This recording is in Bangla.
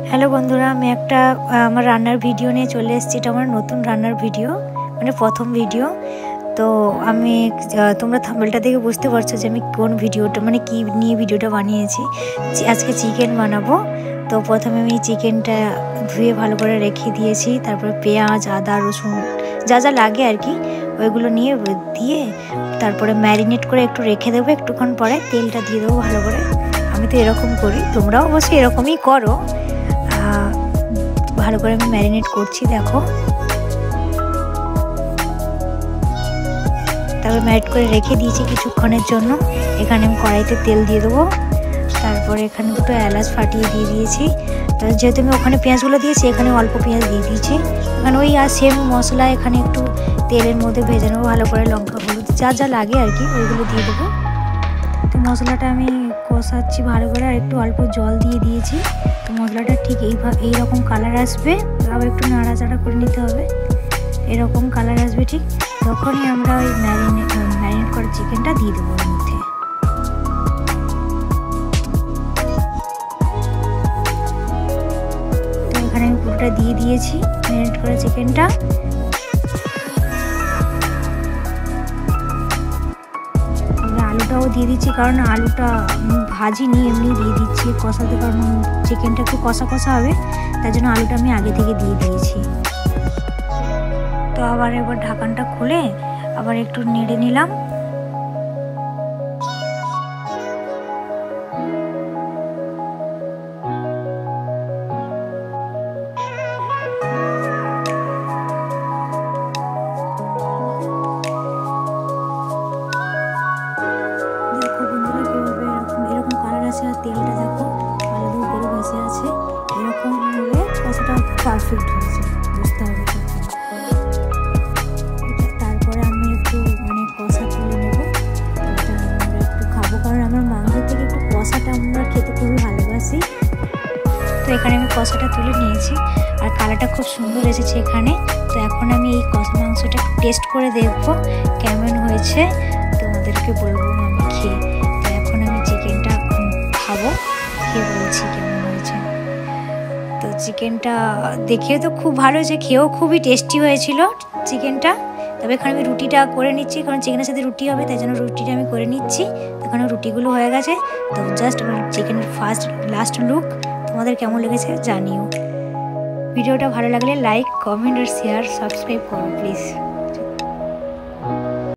হ্যালো বন্ধুরা, আমি একটা আমার রান্নার ভিডিও নিয়ে চলে এসেছি। এটা আমার নতুন রান্নার ভিডিও, মানে প্রথম ভিডিও। তো আমি তোমরা থাম্বনেলটা দেখে বুঝতে পারছো যে আমি কোন ভিডিওটা, মানে কি নিয়ে ভিডিওটা বানিয়েছি। আজকে চিকেন বানাবো। তো প্রথমে আমি চিকেনটা ধুয়ে ভালো করে রেখে দিয়েছি। তারপরে পেঁয়াজ, আদা, রসুন যা যা লাগে আর কি ওইগুলো নিয়ে দিয়ে তারপরে ম্যারিনেট করে একটু রেখে দেবো। একটুক্ষণ পরে তেলটা দিয়ে দেবো ভালো করে। আমি তো এরকম করি, তোমরাও অবশ্যই এরকমই করো। ভালো করে আমি ম্যারিনেট করছি, দেখো। তারপর ম্যারিনেট করে রেখে দিয়েছি কিছুক্ষণের জন্য। এখানে আমি কড়াইতে তেল দিয়ে দেবো। তারপরে এখানে দুটো এলাচ ফাটিয়ে দিয়ে দিয়েছি। যেহেতু আমি ওখানে পেঁয়াজগুলো দিয়েছি, এখানে অল্প পেঁয়াজ দিয়ে দিয়েছি। এখানে ওই আর সেম মশলা এখানে একটু তেলের মধ্যে ভেজে নেবো ভালো করে। লঙ্কা, হলুদ যা যা লাগে আর কি ওইগুলো দিয়ে দেবো। তো মশলাটা আমি কষাচ্ছি ভালো করে, আর একটু অল্প জল দিয়ে দিয়েছি। তো মশলাটা ঠিক এইরকম কালার আসবে, আবার একটু নাড়াচাড়া করে নিতে হবে। এরকম কালার আসবে ঠিক, তখনই আমরা ওই ম্যারিনেট করা চিকেনটা দিয়ে দেবো ওর মধ্যে। তো এখানে আমি পুরোটা দিয়ে দিয়েছি ম্যারিনেট করা চিকেনটা। আলুটাও দিয়ে দিচ্ছি, কারণ আলুটা ভাজিনি, এমনি দিয়ে দিচ্ছি কষাতে, কারণ চিকেনটা একটু কষা কষা হবে, তার জন্য আলুটা আমি আগে থেকে দিয়ে দিয়েছি। তো আবার এবার ঢাকনটা খুলে আবার একটু নেড়ে নিলাম। তেলটা দেখো আলাদা করে ভেসে আছে, এরকম হলে কষাটা পারফেক্ট হয়েছে, বুঝতে হবে। তারপরে আমি একটু মানে কষা তুলে নেবো। এটা আমরা একটু খাবো, কারণ আমার মাংসের থেকে একটু কষাটা আমরা খেতে খুবই ভালোবাসি। তো এখানে আমি কষাটা তুলে নিয়েছি, আর কালারটা খুব সুন্দর এসেছে এখানে। তো এখন আমি এই কষা মাংসটা একটু টেস্ট করে দেখবো কেমন হয়েছে, তোমাদেরকে বলবো আমি খেয়ে। তো এখন আমি চিকেনটা খাবো, খেয়ে বলছি কেমন হয়েছে। তো চিকেনটা দেখেও তো খুব ভালো হয়েছে, খেয়েও খুবই টেস্টি হয়েছিল চিকেনটা। তবে এখানে আমি রুটিটা করে নিচ্ছি, কারণ চিকেনের সাথে রুটি হবে, তাই জন্য রুটিটা আমি করে নিচ্ছি। এখানে রুটিগুলো হয়ে গেছে। তো জাস্ট চিকেনের লাস্ট লুক তোমাদের কেমন লেগেছে জানিও। ভিডিওটা ভালো লাগলে লাইক, কমেন্ট আর শেয়ার, সাবস্ক্রাইব করো প্লিজ।